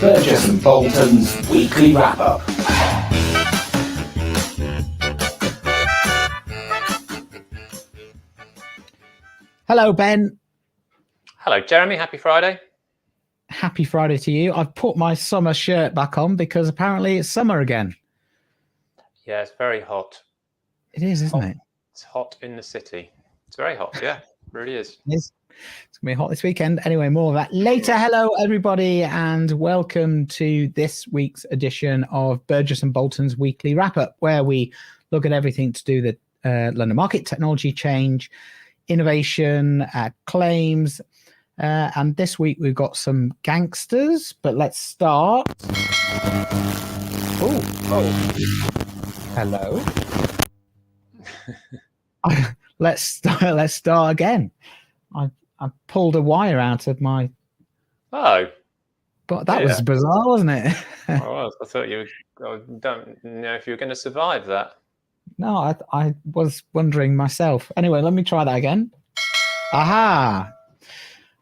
Burgess and Bolton's weekly wrap-up. Hello, Ben. Hello, Jeremy. Happy Friday. Happy Friday to you. I've put my summer shirt back on because apparently it's summer again. Yeah, it's very hot. It is, isn't it? It's hot in the city. It's very hot. Yeah, it really is. It is. It's going to be hot this weekend. Anyway, more of that later. Hello, everybody, and welcome to this week's edition of Burgess and Bolton's weekly wrap-up, where we look at everything to do with London market, technology change, innovation, claims. And this week we've got some gangsters, but let's start. Oh, hello. Let's start again. I pulled a wire out of my. Oh, but that was bizarre, wasn't it? I thought you were. I don't know if you were going to survive that. No, I was wondering myself. Anyway, let me try that again. Aha!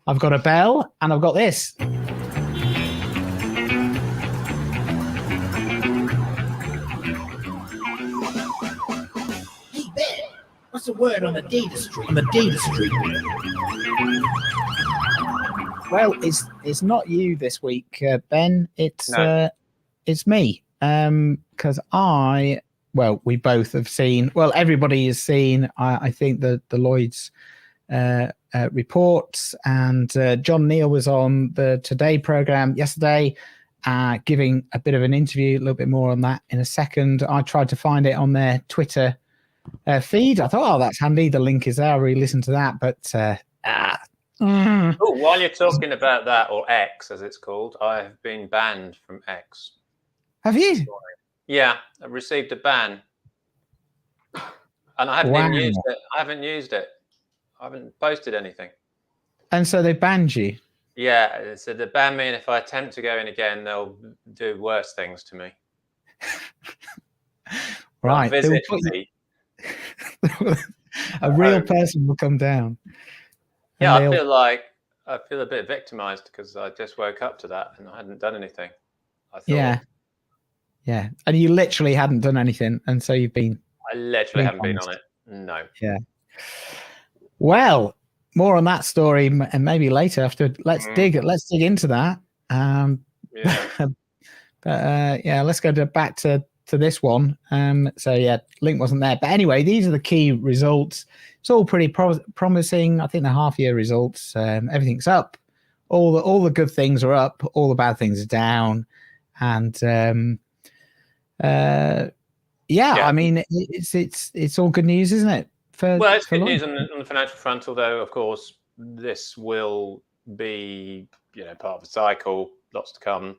I've got a bell and I've got this. Hey Ben, what's the word on the data stream? Well, it's not you this week, Ben. It's me. Because we both have seen. Well, everybody has seen. I think the Lloyd's reports, and John Neal was on the Today program yesterday, giving a bit of an interview. A little bit more on that in a second. I tried to find it on their Twitter feed. I thought, that's handy. The link is there. I'll re-listen to that. But while you're talking about that, or X as it's called, I have been banned from X. Have you? Yeah, I've received a ban, and I haven't even used it. I haven't posted anything. And so they banned you? Yeah, so they ban me, and if I attempt to go in again, they'll do worse things to me. Right. Visit me. A real person will come down. Yeah, I feel a bit victimized because I just woke up to that and I hadn't done anything. Yeah. And you literally hadn't done anything, and so you've been. I literally haven't been on it. No. Yeah. Well, more on that story, and maybe later. Let's dig into that. Let's go back to this one. Link wasn't there, but anyway, these are the key results. It's all pretty promising. I think the half-year results, everything's up. All the good things are up. All the bad things are down, and I mean, it's all good news, isn't it? It's good news on the financial front, although, of course, this will be, part of the cycle, lots to come.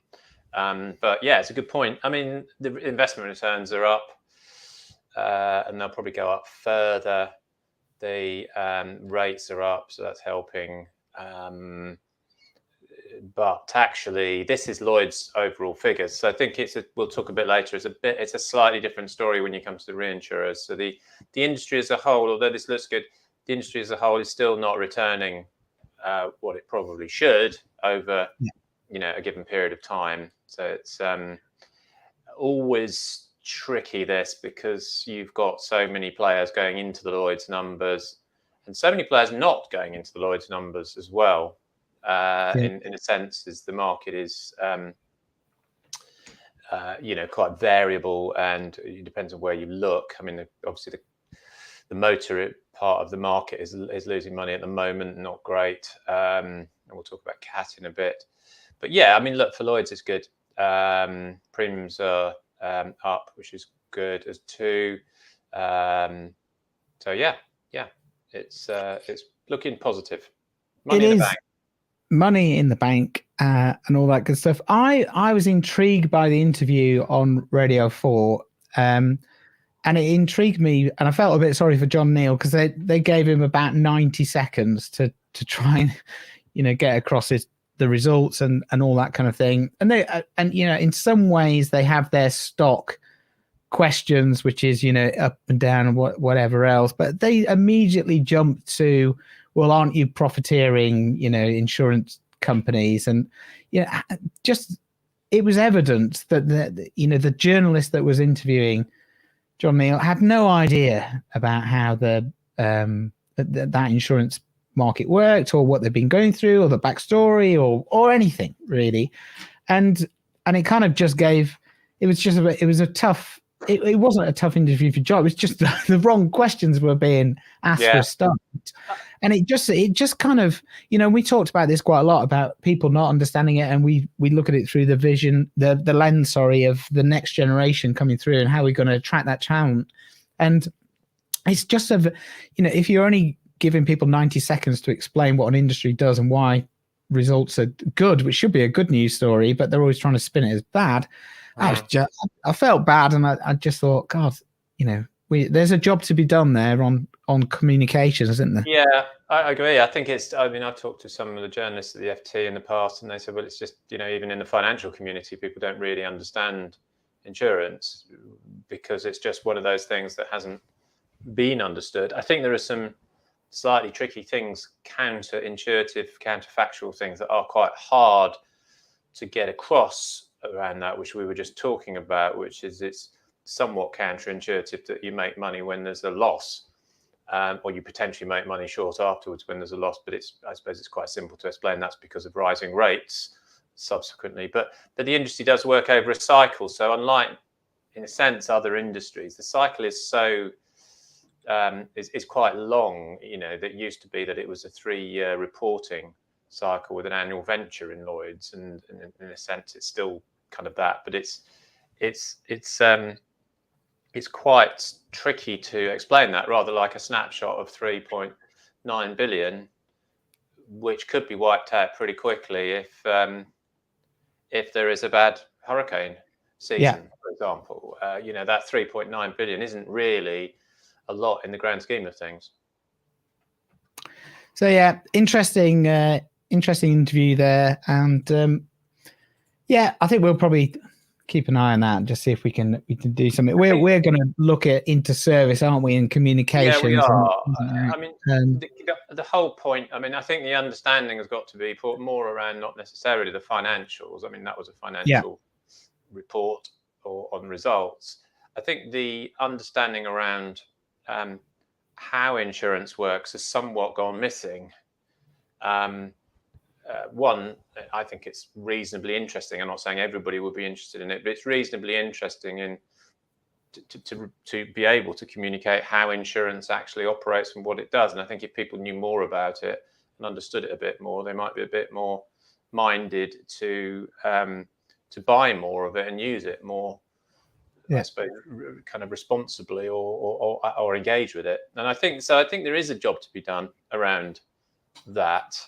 But yeah, it's a good point. I mean, the investment returns are up, and they'll probably go up further. The rates are up, so that's helping. But actually, this is Lloyd's overall figures. So I think we'll talk a bit later. It's a slightly different story when you come to the reinsurers. So the industry as a whole, although this looks good, the industry as a whole is still not returning what it probably should over a given period of time. So it's always tricky, this, because you've got so many players going into the Lloyd's numbers and so many players not going into the Lloyd's numbers as well. In a sense, as the market is, quite variable, and it depends on where you look. I mean, obviously, the motor part of the market is losing money at the moment, not great. And we'll talk about CAT in a bit. But yeah, I mean, look, for Lloyd's, it's good. Premiums are up, which is good as too. It's looking positive. Money in the bank. Money in the bank and all that good stuff. I was intrigued by the interview on Radio 4, and it intrigued me, and I felt a bit sorry for John Neal because they gave him about 90 seconds to try and get across the results and all that kind of thing. And in some ways they have their stock questions, which is up and down and whatever else, but they immediately jump to, well, aren't you profiteering, insurance companies? And just it was evident that the journalist that was interviewing John Neal had no idea about how that insurance market worked, or what they've been going through, or the backstory, or anything really, and it kind of just gave. It wasn't a tough interview for John. It was just the wrong questions were being asked for a start. And it just kind of, we talked about this quite a lot, about people not understanding it. And we look at it through the vision, the lens, of the next generation coming through and how we're going to attract that talent. And it's just, if you're only giving people 90 seconds to explain what an industry does and why results are good, which should be a good news story, but they're always trying to spin it as bad. I felt bad, and I just thought, God, there's a job to be done there on communications, isn't there? Yeah, I agree. I think I've talked to some of the journalists at the FT in the past, and they said, well, it's just, even in the financial community, people don't really understand insurance because it's just one of those things that hasn't been understood. I think there are some slightly tricky things, counterintuitive, counterfactual things that are quite hard to get across around that, which we were just talking about, which is it's somewhat counterintuitive that you make money when there's a loss, or you potentially make money short afterwards when there's a loss. But I suppose it's quite simple to explain. That's because of rising rates subsequently. But the industry does work over a cycle. So unlike, in a sense, other industries, the cycle is is quite long. That used to be that it was a 3-year reporting cycle with an annual venture in Lloyd's, and in a sense, it's still kind of that, but it's quite tricky to explain that, rather like a snapshot of 3.9 billion, which could be wiped out pretty quickly if there is a bad hurricane season, for example. That 3.9 billion isn't really a lot in the grand scheme of things. So yeah, interesting interview there, and I think we'll probably keep an eye on that and just see if we can do something. We're going to look into service, aren't we, in communications? Yeah, we are. The whole point. I think the understanding has got to be put more around not necessarily the financials. That was a financial report or on results. I think the understanding around how insurance works has somewhat gone missing. One, I think it's reasonably interesting. I'm not saying everybody would be interested in it, but it's reasonably interesting to be able to communicate how insurance actually operates and what it does. And I think if people knew more about it and understood it a bit more, they might be a bit more minded to buy more of it and use it more. I suppose, kind of responsibly or engage with it. And I think there is a job to be done around that.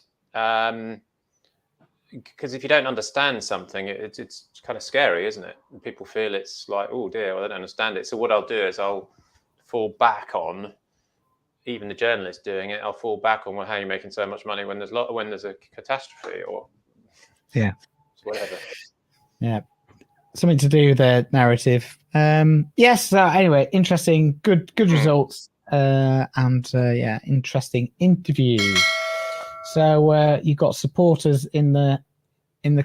Because if you don't understand something, it's kind of scary, isn't it? And people feel it's like, oh dear, I don't understand it. So what I'll do is I'll fall back on, even the journalists doing it, I'll fall back on, well, how are you making so much money when there's a catastrophe or whatever. Yeah. Something to do with the narrative. Yes. Anyway, interesting, good results, and interesting interview. So you got supporters in the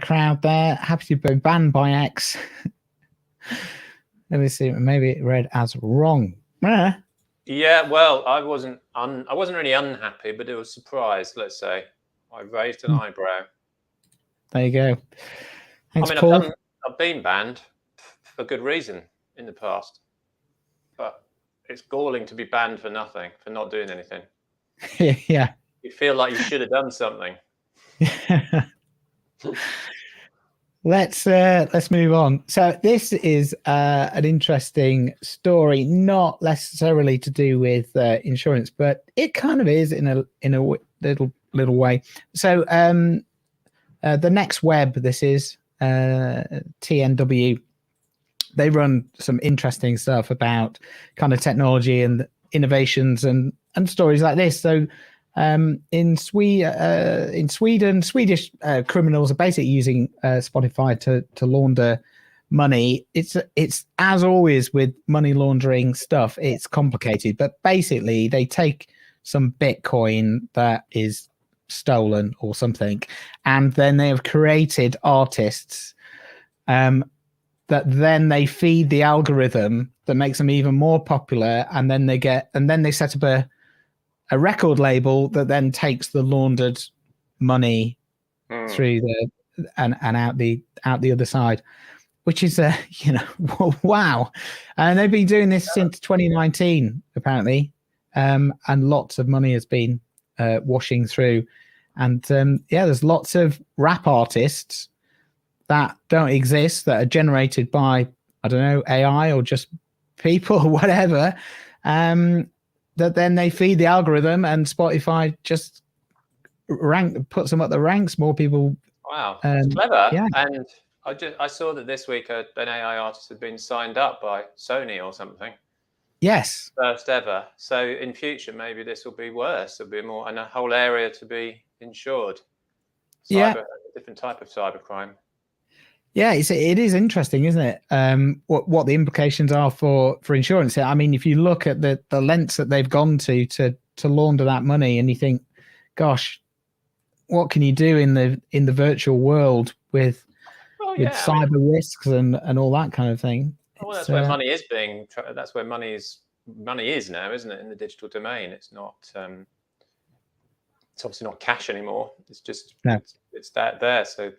crowd there, happy to be banned by X. Let me see. Maybe it read as wrong. Yeah. Well, I wasn't really unhappy, but it was surprised. Let's say I raised an eyebrow. There you go. Thanks, Paul. I've been banned for good reason in the past, but it's galling to be banned for nothing, for not doing anything. Yeah. You feel like you should have done something. Let's move on. So this is an interesting story, not necessarily to do with insurance, but it kind of is in a little way. So the Next Web, this is TNW. They run some interesting stuff about kind of technology and innovations and stories like this. So in Sweden, Swedish criminals are basically using Spotify to launder money. It's as always with money laundering stuff, it's complicated, but basically they take some Bitcoin that is stolen or something, and then they have created artists that then they feed the algorithm that makes them even more popular, and then they set up a record label that then takes the laundered money through and out the other side, which is wow. And they've been doing this since 2019 apparently, and lots of money has been washing through, and there's lots of rap artists that don't exist, that are generated by, I don't know, AI or just people or whatever, that then they feed the algorithm, and Spotify just puts them up the ranks. More people. Wow, it's clever. Yeah. And I saw that this week an AI artist had been signed up by Sony or something. Yes. First ever. So in future, maybe this will be worse. There'll be more, and a whole area to be insured. A different type of cybercrime. Yeah, it is interesting, isn't it? What the implications are for insurance. I mean, if you look at the lengths that they've gone to launder that money, and you think, gosh, what can you do in the virtual world with cyber risks and all that kind of thing? Well, that's where money is being. That's where money is now, isn't it? In the digital domain, it's not. It's obviously not cash anymore. It's just it's that there. So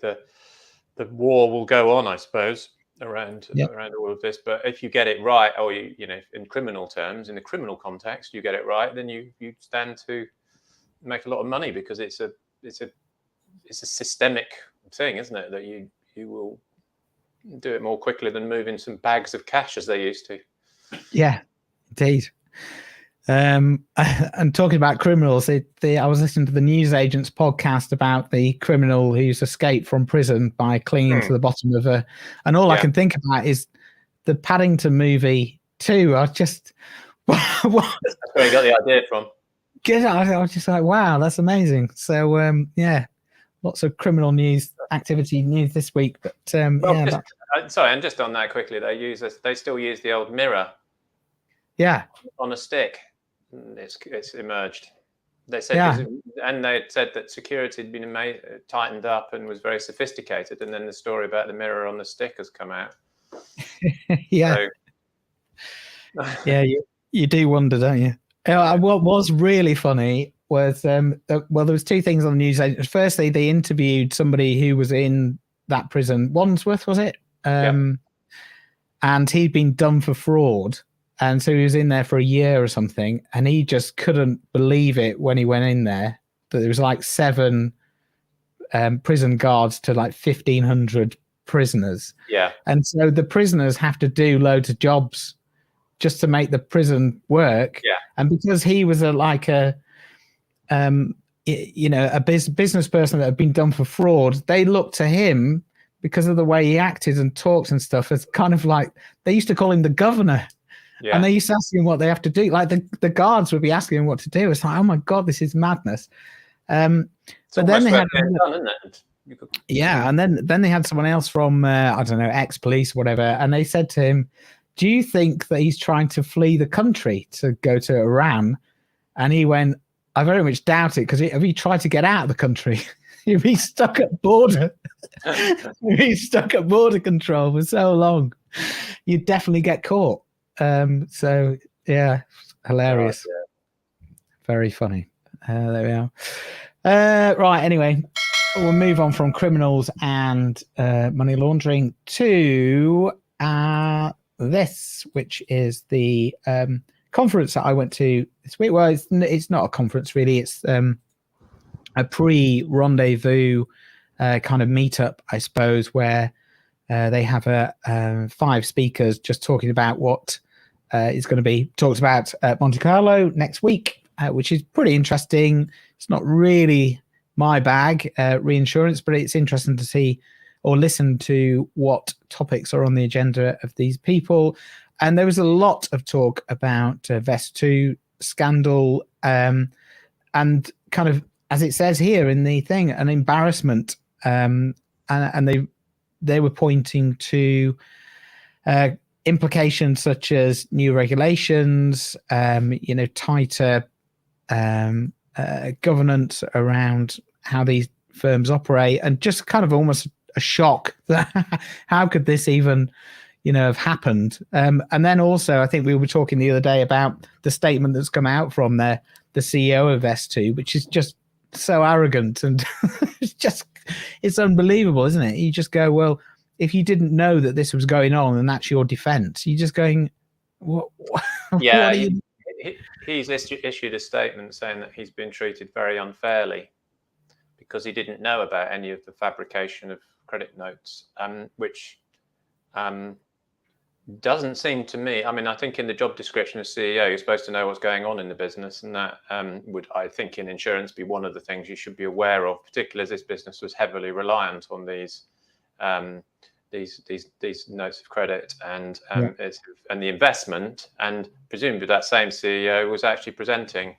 the war will go on, I suppose, around all of this. But if you get it right, or you know, in criminal terms, in the criminal context, you get it right, then you stand to make a lot of money, because it's a systemic thing, isn't it? That you will do it more quickly than moving some bags of cash as they used to. Yeah, indeed. And talking about criminals, I was listening to the Newsagents podcast about the criminal who's escaped from prison by clinging to the bottom of and all I can think about is the Paddington movie 2. I just that's where you got the idea from. I was just like, wow, that's amazing. So lots of criminal news this week. But sorry, and just on that quickly, they still use the old mirror. Yeah, on a stick. It's emerged. They said, and they said that security had been tightened up and was very sophisticated, and then the story about the mirror on the stick has come out. Yeah, so. Yeah, you do wonder, don't you? What was really funny was there was two things on the news. Firstly, they interviewed somebody who was in that prison, Wandsworth, was it? And he'd been done for fraud. And so he was in there for a year or something, and he just couldn't believe it when he went in there, that there was like 7 prison guards to like 1,500 prisoners. Yeah. And so the prisoners have to do loads of jobs just to make the prison work. Yeah. And because he was a business person that had been done for fraud, they looked to him, because of the way he acted and talked and stuff, as kind of like, they used to call him the governor. Yeah. And they used to ask him what they have to do. Like the guards would be asking him what to do. It's like, oh my God, this is madness. But then they had, and then they had someone else from I don't know, ex-police, whatever, and they said to him, "Do you think that he's trying to flee the country to go to Iran?" And he went, "I very much doubt it, because have you tried to get out of the country? You've been stuck at border. You've been stuck at border control for so long. You'd definitely get caught." So yeah, hilarious. Oh, yeah. Very funny. There we are. Right, anyway, we'll move on from criminals and money laundering to this, which is the conference that I went to this week. Well, it's not a conference really. It's a pre-rendezvous kind of meetup, I suppose, where they have 5 speakers just talking about what is going to be talked about at Monte Carlo next week, which is pretty interesting. It's not really my bag, reinsurance, but it's interesting to see or listen to what topics are on the agenda of these people. And there was a lot of talk about Vest2 scandal and kind of, as it says here in the thing, an embarrassment. And they were pointing to implications such as new regulations, tighter governance around how these firms operate, and just kind of almost a shock. How could this even, have happened? And then also, I think we were talking the other day about the statement that's come out from the CEO of S2, which is just so arrogant, and it's unbelievable, isn't it? You just go, well, if you didn't know that this was going on and that's your defense, you're just going, what yeah, what are you? he's issued a statement saying that he's been treated very unfairly because he didn't know about any of the fabrication of credit notes, which doesn't seem to me. I mean, I think in the job description of CEO, you're supposed to know what's going on in the business, and that would, I think, in insurance be one of the things you should be aware of, particularly as this business was heavily reliant on these notes of credit and the investment, and presumably that same CEO was actually presenting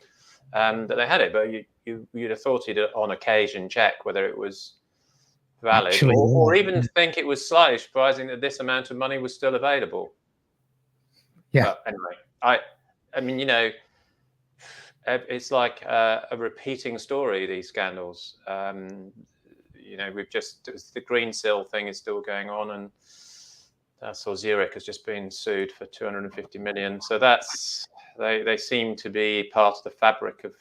that they had it, but you'd have thought he'd on occasion check whether it was valid, actually, or even think it was slightly surprising that this amount of money was still available. Yeah. But anyway, I mean, it's like a repeating story, these scandals. We've just, the Greensill thing is still going on, and I saw Zurich has just been sued for 250 million. So they seem to be part of the fabric of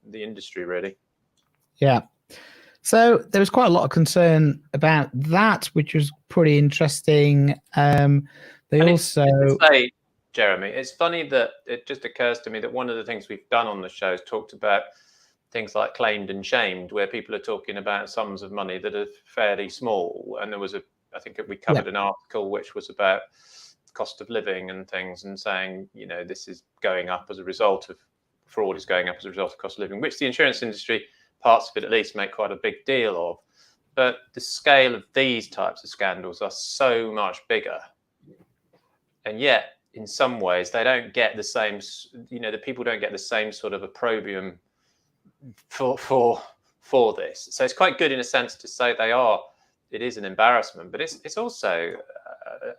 the industry, really. Yeah. So there was quite a lot of concern about that, which was pretty interesting. Jeremy, it's funny that it just occurs to me that one of the things we've done on the show is talked about things like claimed and shamed, where people are talking about sums of money that are fairly small. And there was I think we covered an article which was about cost of living and things, and saying, this is going up as a result of fraud, is going up as a result of cost of living, which the insurance industry, parts of it at least, make quite a big deal of. But the scale of these types of scandals are so much bigger. And yet, in some ways, they don't get the same, the people don't get the same sort of opprobrium for this. So it's quite good in a sense to say it is an embarrassment, but it's also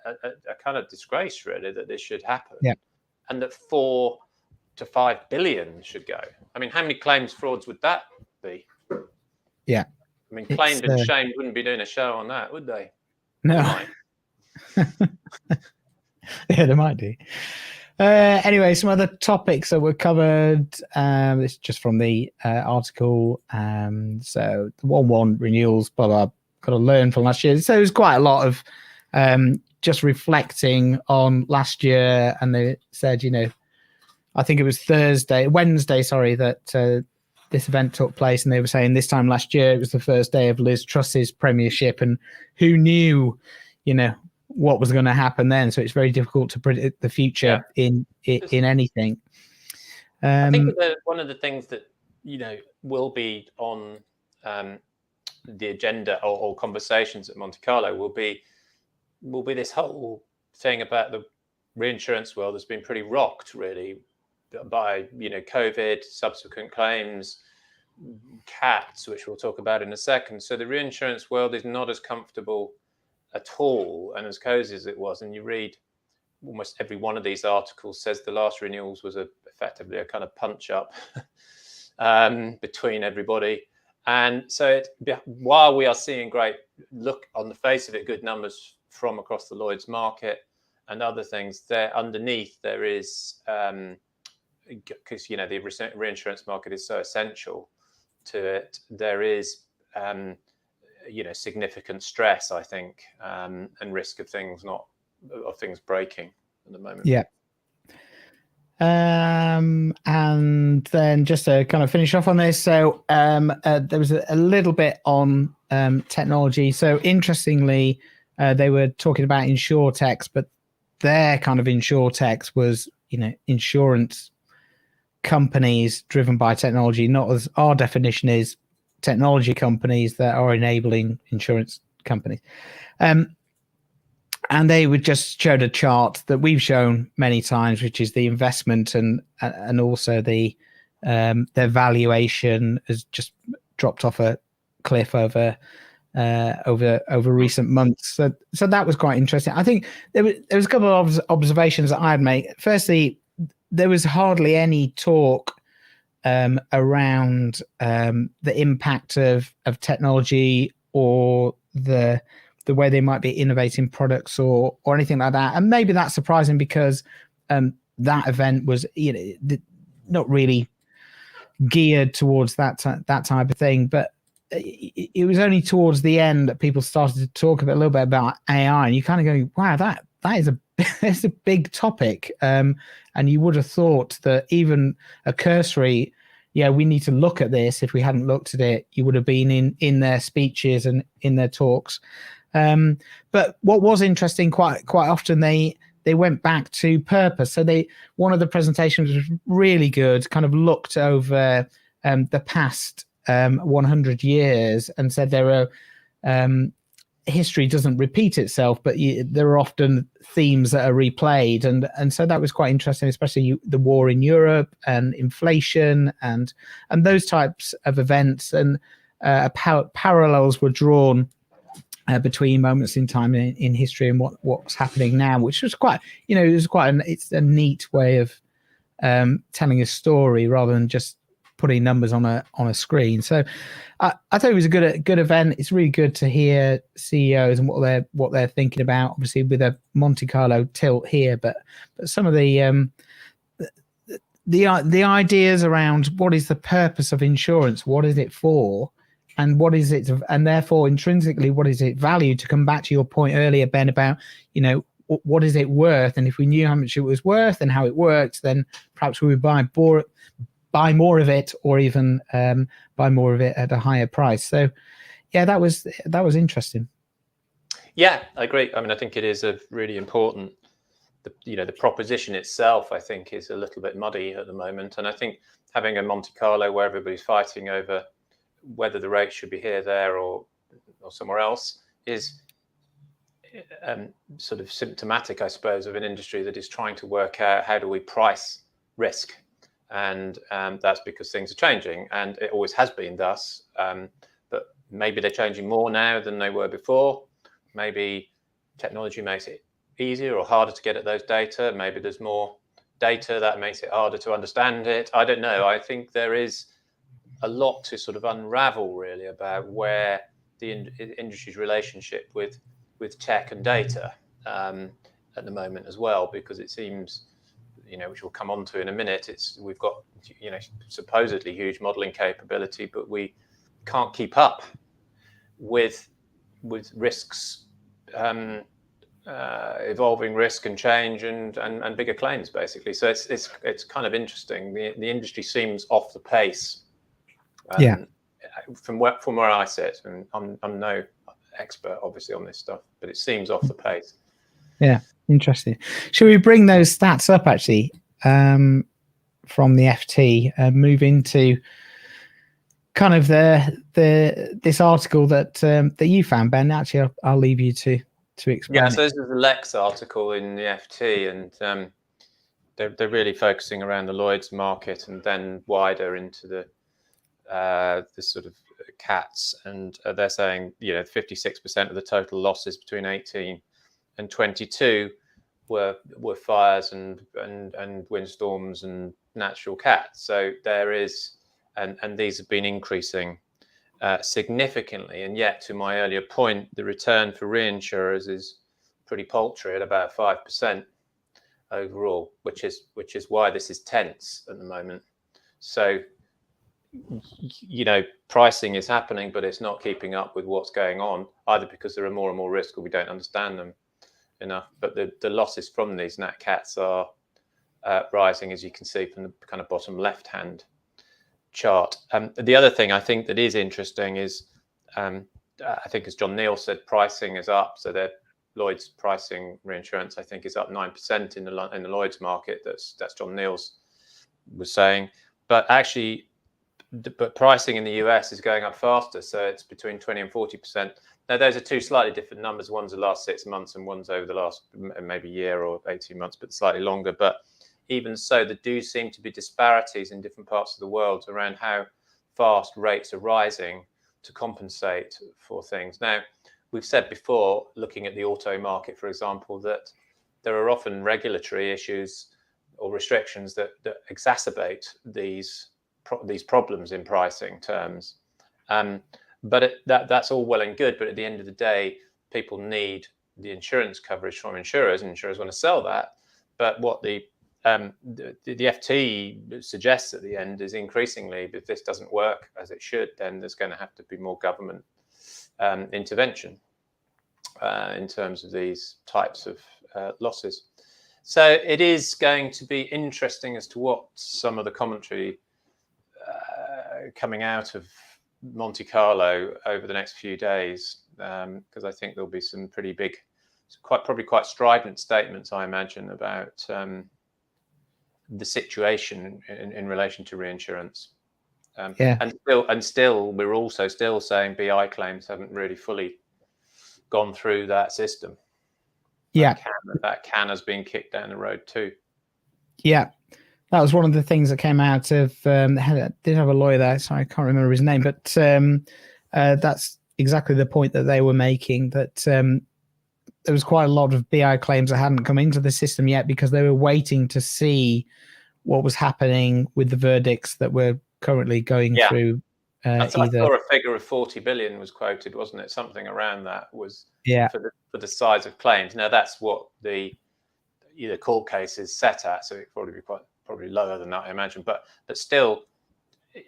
a kind of disgrace, really, that this should happen. Yeah. And that 4 to 5 billion should go. I mean, how many claims frauds would that be? Yeah. I mean, claimed and shamed wouldn't be doing a show on that, would they? No. Yeah, they might do. Anyway, some other topics that were covered. This is just from the article. So the 1/1 renewals, but I've got to learn from last year. So there's quite a lot of just reflecting on last year, and they said, I think it was Wednesday, that this event took place, and they were saying this time last year it was the first day of Liz Truss's premiership, and who knew, what was going to happen then. So it's very difficult to predict the future in anything. I think one of the things that will be on the agenda or conversations at Monte Carlo will be this whole thing about the reinsurance world has been pretty rocked, really, by COVID, subsequent claims, cats, which we'll talk about in a second. So the reinsurance world is not as comfortable at all and as cozy as it was. And you read almost every one of these articles says the last renewals was effectively a kind of punch up between everybody. And so while we are seeing great, look on the face of it, good numbers from across the Lloyd's market and other things, there underneath there is, because the reinsurance market is so essential to it, there is significant stress, I think, and risk of things breaking at the moment. Yeah. And then just to kind of finish off on this, so there was a little bit on technology. So interestingly, they were talking about insurtechs, but their kind of insurtechs was, insurance companies driven by technology, not as our definition is technology companies that are enabling insurance companies. And they would just showed a chart that we've shown many times, which is the investment and also their valuation has just dropped off a cliff over recent months. So that was quite interesting. I think there was a couple of observations that I'd make. Firstly, there was hardly any talk around the impact of technology or the way they might be innovating products or anything like that. And maybe that's surprising because that event was, not really geared towards that type of thing. But it was only towards the end that people started to talk a little bit about AI, and you kind of go, wow, that is it's a big topic. And you would have thought that even a cursory, we need to look at this. If we hadn't looked at it, you would have been in their speeches and in their talks. But what was interesting, quite often they went back to purpose. So one of the presentations was really good, kind of looked over the past 100 years and said there are history doesn't repeat itself, but there are often themes that are replayed, and so that was quite interesting, especially the war in Europe and inflation and those types of events, and parallels were drawn between moments in time in history and what's happening now, which was quite, it's a neat way of telling a story rather than just putting numbers on a screen. So I thought it was a good event. It's really good to hear CEOs and what they're thinking about, obviously with a Monte Carlo tilt here, but some of the ideas around what is the purpose of insurance, what is it for, and what is it, and therefore intrinsically what is it valued, to come back to your point earlier, Ben, about what is it worth, and if we knew how much it was worth and how it worked, then perhaps we would buy more of it, or even buy more of it at a higher price. So that was interesting. Yeah, I agree. I mean, I think it is a really important, the proposition itself, I think, is a little bit muddy at the moment. And I think having a Monte Carlo where everybody's fighting over whether the rate should be here, there, or somewhere else is sort of symptomatic, I suppose, of an industry that is trying to work out how do we price risk. And that's because things are changing, and it always has been thus. But maybe they're changing more now than they were before. Maybe technology makes it easier or harder to get at those data. Maybe there's more data that makes it harder to understand it. I don't know. I think there is a lot to sort of unravel, really, about where the industry's relationship with tech and data at the moment as well, because it seems, which we'll come on to in a minute, we've got, supposedly huge modeling capability, but we can't keep up with risks, evolving risk and change and bigger claims, basically. So it's kind of interesting. The industry seems off the pace. From where I sit, and I'm no expert, obviously, on this stuff, but it seems off the pace. Yeah, interesting. Should we bring those stats up, actually, from the FT, and move into kind of this article that you found, Ben? Actually, I'll leave you to explain. Yeah, so this is the Lex article in the FT, and they're really focusing around the Lloyd's market and then wider into the sort of cats, and they're saying 56% of the total losses between 18 and 22 were fires and windstorms and natural cats. So there is, and these have been increasing significantly, and yet, to my earlier point, the return for reinsurers is pretty paltry at about 5% overall, which is why this is tense at the moment. So pricing is happening, but it's not keeping up with what's going on, either because there are more and more risks or we don't understand them enough. But the losses from these nat cats are rising, as you can see from the kind of bottom left-hand chart. The other thing I think that is interesting is, I think, as John Neal said, pricing is up. So their Lloyd's pricing reinsurance, I think, is up 9% in the Lloyd's market. That's John Neal's was saying. But actually, but pricing in the US is going up faster, so it's between 20 and 40%. Now, those are two slightly different numbers. One's the last 6 months and one's over the last maybe year or 18 months, but slightly longer. But even so, there do seem to be disparities in different parts of the world around how fast rates are rising to compensate for things. Now, we've said before, looking at the auto market, for example, that there are often regulatory issues or restrictions that exacerbate these problems in pricing terms. But that's all well and good. But at the end of the day, people need the insurance coverage from insurers, and insurers want to sell that. But what the FT suggests at the end is increasingly, if this doesn't work as it should, then there's going to have to be more government intervention in terms of these types of losses. So it is going to be interesting as to what some of the commentary coming out of Monte Carlo over the next few days, because I think there'll be some pretty big, probably quite strident statements, I imagine, about the situation in relation to reinsurance. And still, we're also still saying BI claims haven't really fully gone through that system. Yeah, that can has been kicked down the road too. Yeah, that was one of the things that came out of. Did have a lawyer there, so I can't remember his name, but that's exactly the point that they were making. That there was quite a lot of BI claims that hadn't come into the system yet because they were waiting to see what was happening with the verdicts that were currently going through. I saw a figure of 40 billion was quoted, wasn't it? Something around that was for the size of claims. Now that's what the court case is set at, so it probably be probably lower than that, I imagine. But still,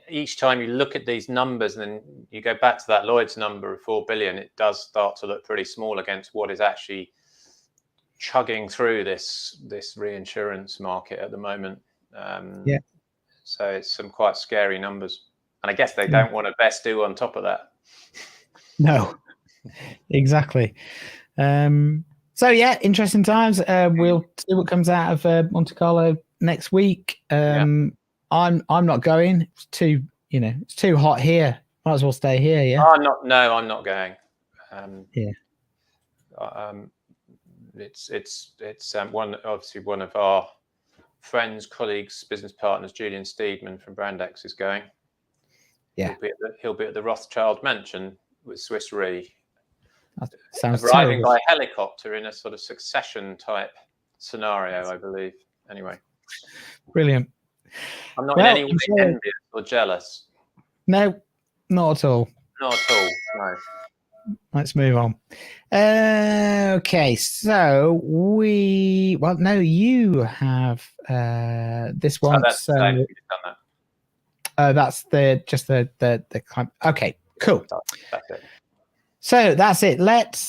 each time you look at these numbers and then you go back to that Lloyd's number of 4 billion, it does start to look pretty small against what is actually chugging through this reinsurance market at the moment. So it's some quite scary numbers. And I guess they don't want to best do on top of that. No, exactly. So yeah, interesting times. We'll see what comes out of Monte Carlo next week. I'm not going. It's too hot here. Might as well stay here. Yeah. I'm not going. It's one of our friends, colleagues, business partners, Julian Steedman from Brandex is going. Yeah, he'll be at the Rothschild Mansion with Swiss Re. That sounds arriving by helicopter in a sort of Succession type scenario, I believe. Anyway, brilliant. I'm not in any way envious or jealous. No, not at all. Not at all. No. Let's move on. Okay, so you have this one. That's the same. We've done that. That's the climb. Okay, cool. That's it. So that's it.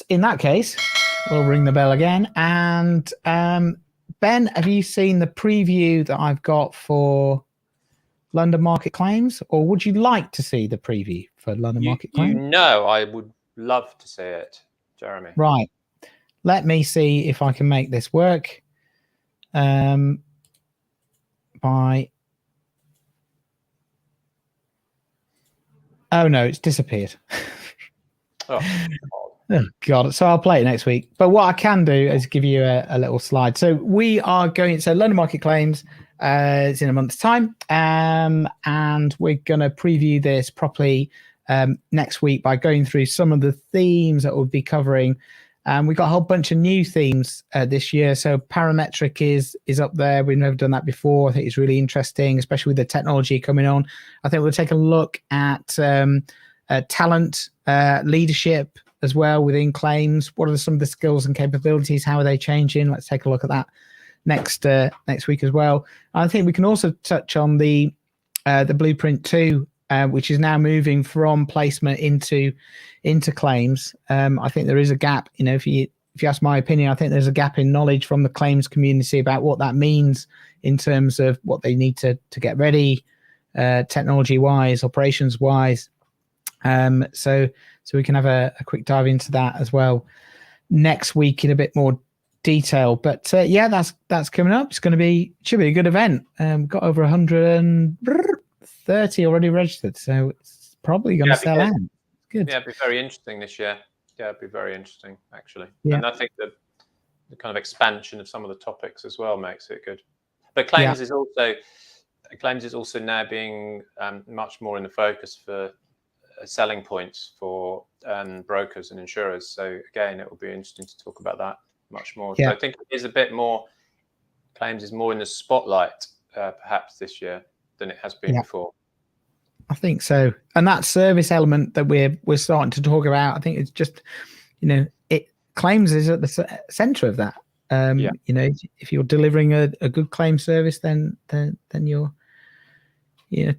In that case, we'll ring the bell again. And Ben, have you seen the preview that I've got for London Market Claims, or would you like to see the preview for London Market Claims? I would love to see it, Jeremy. Right. Let me see if I can make this work. Oh no, it's disappeared. Oh God. So I'll play it next week. But what I can do is give you a little slide. So we are going. So London Market Claims. It's in a month's time, and we're going to preview this properly next week by going through some of the themes that we'll be covering. We've got a whole bunch of new themes this year. So parametric is up there. We've never done that before. I think it's really interesting, especially with the technology coming on. I think we'll take a look at talent, leadership as well within claims. What are some of the skills and capabilities? How are they changing? Let's take a look at that next week as well. I think we can also touch on the Blueprint 2, which is now moving from placement into claims. I think there is a gap. If you ask my opinion, I think there's a gap in knowledge from the claims community about what that means in terms of what they need to get ready, technology-wise, operations-wise. So we can have a quick dive into that as well next week in a bit more detail. But that's coming up. Should be a good event. Got over 130 already registered, so it's probably going to sell out. Good. Yeah, it'd be very interesting this year. Yeah, it'd be very interesting actually. Yeah. And I think the kind of expansion of some of the topics as well makes it good. But claims is also now being much more in the focus for selling points for brokers and insurers. So again, it will be interesting to talk about that much more. Yeah. So I think it is a bit more, claims is more in the spotlight perhaps this year than it has been before. I think so. And that service element that we're starting to talk about, I think it's just, claims is at the center of that. You know, if you're delivering a good claim service, then you're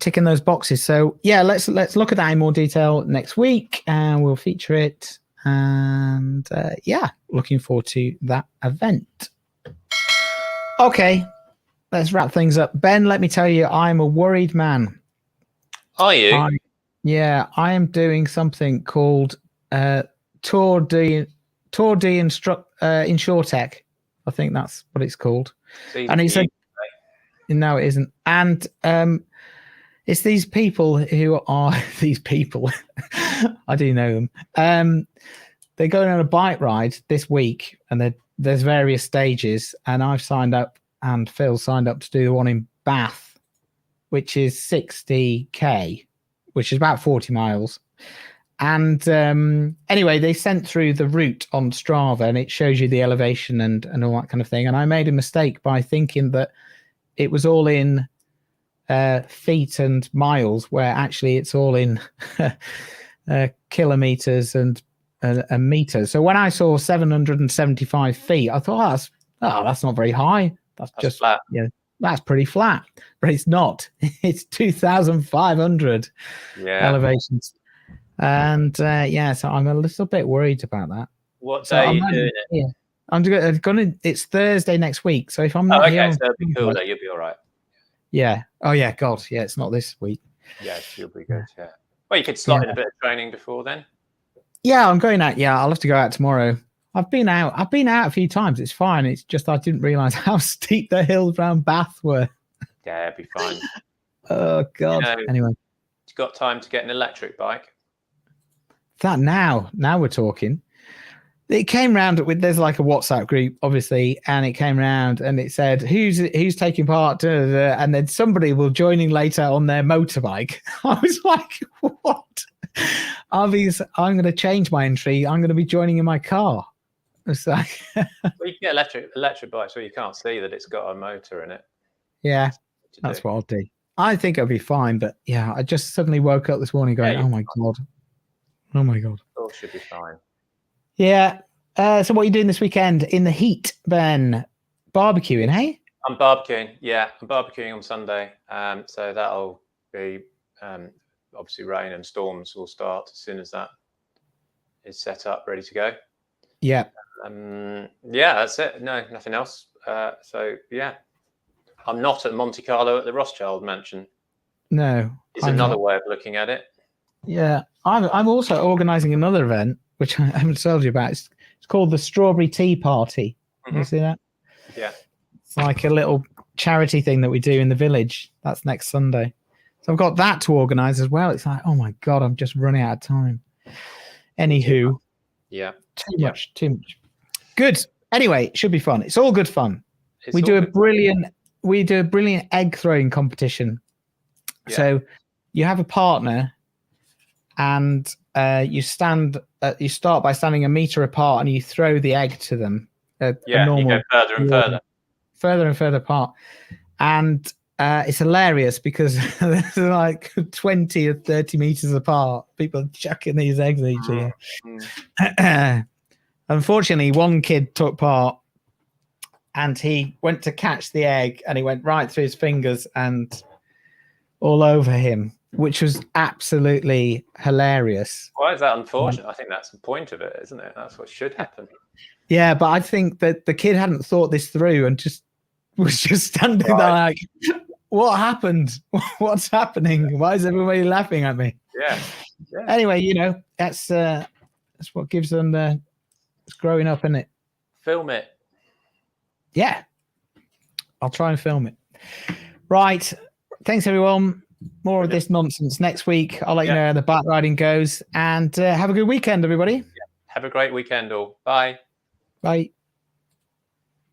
ticking those boxes. So yeah, let's look at that in more detail next week, and we'll feature it. And looking forward to that event. Okay, let's wrap things up. Ben, let me tell you, I'm a worried man. Are you? I am doing something called Tour de InsurTech. I think that's what it's called. And it's no, it isn't. And it's these people who are these people. I do know them. They're going on a bike ride this week, and there's various stages. And I've signed up, and Phil signed up to do the one in Bath, which is 60k, which is about 40 miles. And anyway, they sent through the route on Strava, and it shows you the elevation and all that kind of thing. And I made a mistake by thinking that it was all in feet and miles, where actually it's all in kilometers and meters. So when I saw 775 feet, I thought, that's not very high. That's just flat. Yeah, that's pretty flat. But it's not. It's 2,500 elevations. And so I'm a little bit worried about that. What day are you doing it? Yeah, I'm gonna. It's Thursday next week, so if I'm not here, so it'll be cool. You'll be all right. Yeah. Oh yeah. God. Yeah. It's not this week. Yeah, you'll be good. Yeah. Well, you could slot in a bit of training before then. Yeah, I'm going out. Yeah, I'll have to go out tomorrow. I've been out a few times. It's fine. It's just I didn't realise how steep the hills around Bath were. Yeah, it'll be fine. Oh God. Anyway, you've got time to get an electric bike. Now we're talking. It came round there's like a WhatsApp group, obviously, and it came round and it said who's taking part, and then somebody will joining later on their motorbike. I was like, what? I'm going to change my entry. I'm going to be joining in my car. It's like, well, you can get electric bikes where you can't see that it's got a motor in it. Yeah, that's what I'll do. I think I'll be fine, but yeah, I just suddenly woke up this morning going, oh my God. All should be fine. Yeah. So what are you doing this weekend in the heat, Ben? Barbecuing, hey? I'm barbecuing. Yeah, I'm barbecuing on Sunday. So that'll be obviously rain and storms will start as soon as that is set up, ready to go. Yeah. That's it. No, nothing else. So yeah, I'm not at Monte Carlo at the Rothschild Mansion. No, it's another way of looking at it. Yeah, I'm also organising another event, which I haven't told you about. It's called the Strawberry Tea Party. Mm-hmm. You see that? Yeah. It's like a little charity thing that we do in the village. That's next Sunday. So I've got that to organise as well. It's like, oh my God, I'm just running out of time. Anywho. Yeah. Too much. Good. Anyway, it should be fun. It's all good fun. We do a brilliant egg throwing competition. Yeah. So you have a partner, and you start by standing a meter apart, and you throw the egg to them. You go further and further apart, and it's hilarious because they're like 20 or 30 meters apart. People chucking these eggs at each other. Unfortunately, one kid took part, and he went to catch the egg, and he went right through his fingers and all over him, which was absolutely hilarious. Why is that unfortunate? I think that's the point of it, isn't it? That's what should happen. Yeah, but I think that the kid hadn't thought this through and was just standing there like, what happened? What's happening? Why is everybody laughing at me? Yeah. Anyway, that's what gives them it's growing up, isn't it? Film it. Yeah. I'll try and film it. Right. Thanks, everyone. More of this nonsense next week. I'll let you know how the bike riding goes. And have a good weekend, everybody. Yeah. Have a great weekend, all. Bye. Bye.